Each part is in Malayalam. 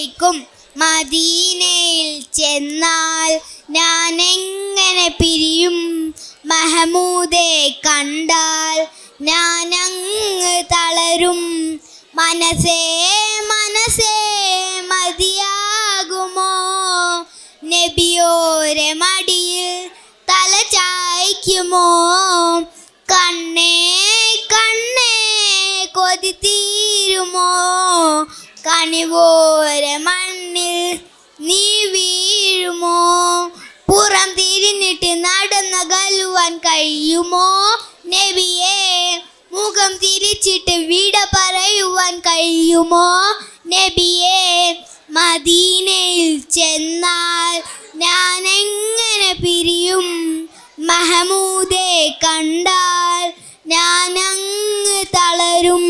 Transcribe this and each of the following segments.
ചായ്ക്കും. മദീനയിൽ ചെന്നാൽ ഞാൻ എങ്ങനെ പിരിയും? മഹമൂദെ കണ്ടാൽ ഞാൻ അങ്ങ് തളരും. മനസ്സേ മനസ്സേ മതിയാകുമോ? നബിയോരെ മടിയിൽ തല ചായ്ക്കുമോ? കണ്ണേ കണ്ണേ കൊതി തീരുമോ? കണിവോരെ മണ്ണിൽ നീ വീഴുമോ? പുറം തിരിഞ്ഞിട്ട് നടന്നകലുവാൻ കഴിയുമോ? നബിയേ മുഖം തിരിച്ചിട്ട് വിട പറയുവാൻ കഴിയുമോ? നബിയേ മദീനയിൽ ചെന്നാൽ ഞാൻ എങ്ങനെ പിരിയും? മഹമൂദെ കണ്ടാൽ ഞാൻ അങ്ങ് തളരും.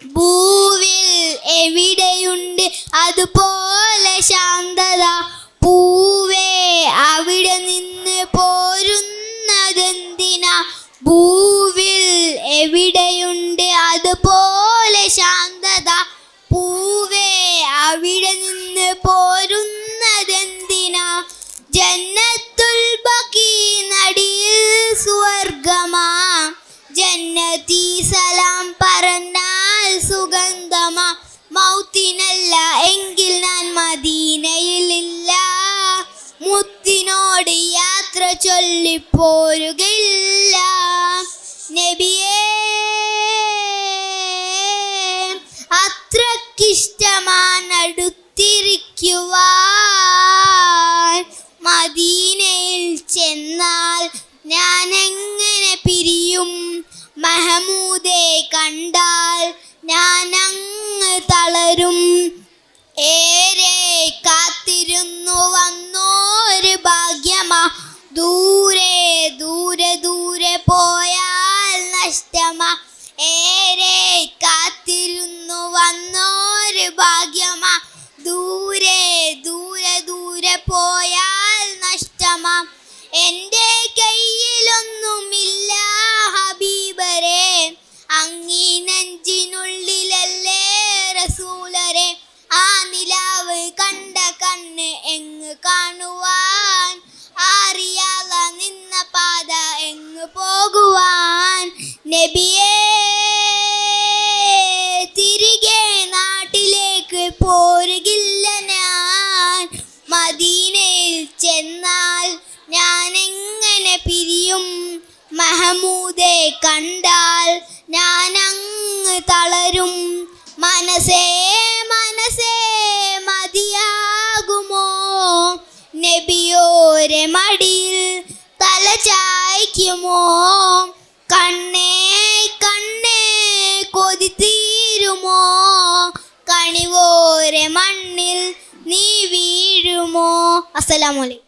ഭൂവിൽ എവിടെയുണ്ട് അതുപോലെ ശാന്തത? പൂവേ അവിടെ നിന്ന് പോരുന്നതെന്തിനാ? ഭൂവിൽ എവിടെയുണ്ട് അതുപോലെ ശാന്തത? പൂവേ അവിടെ നിന്ന് പോരുന്നതെന്തിനാ? ജന്നത്തുൽ ബഖീ നടിയിൽ സ്വർഗമാ, ജന്നത്തി സലാം പറഞ്ഞാൽ സുഗന്ധമാ. മൗത്തിനല്ല എങ്കിൽ ഞാൻ മദീനയിലില്ല, മുത്തിനോട് യാത്ര ചൊല്ലിപ്പോരുകില്ല. നബിയേ അത്രക്കിഷ്ടമാണ് അടുത്തിരിക്കുവാൻ. മദീനയിൽ ചെന്നാൽ ഞാൻ എങ്ങനെ പിരിയും? മഹമൂദെ കണ്ടാൽ ഞാൻ അങ്ങ് തളരും. ഏറെ കാത്തിരുന്നു വന്നോര് ഭാഗ്യമാ, ദൂരെ ദൂരെ ദൂരെ പോയാൽ നഷ്ടമാ. ഏറെ കാത്തിരുന്നു വന്നോര് ഭാഗ്യമാ, ദൂരെ ദൂരെ ദൂരെ പോയാൽ നഷ്ടമാ. എൻ്റെ കയ്യിലൊന്നുമില്ല ഹബീബരെ, അങ്ങീ നെഞ്ചിനുള്ളിലല്ലേ റസൂലരെ. ആ നിലാവ് കണ്ട കണ്ണ് എങ്ങ് കാണുവാൻ, അറിയാല നിന്ന പാത എങ്ങ് പോകുവാൻ. നബിയേ തിരികെ നാട്ടിലേക്ക് പോരുകില്ല ഞാൻ. മദീനയിൽ ചെന്നാൽ ഞാൻ എങ്ങനെ പിരിയും? മഹമൂദെ കണ്ടാൽ ഞാൻ അങ്ങ് തളരും. മനസ്സേ മനസ്സേ മതിയാകുമോ? നബിയോരെ മടിയിൽ തല ചായ്ക്കുമോ? കണ്ണേ കണ്ണേ കൊതി തീരുമോ? കണിവോരെ മണ്ണിൽ നീ വീഴുമോ? അസ്സലാമു അലൈക്കും.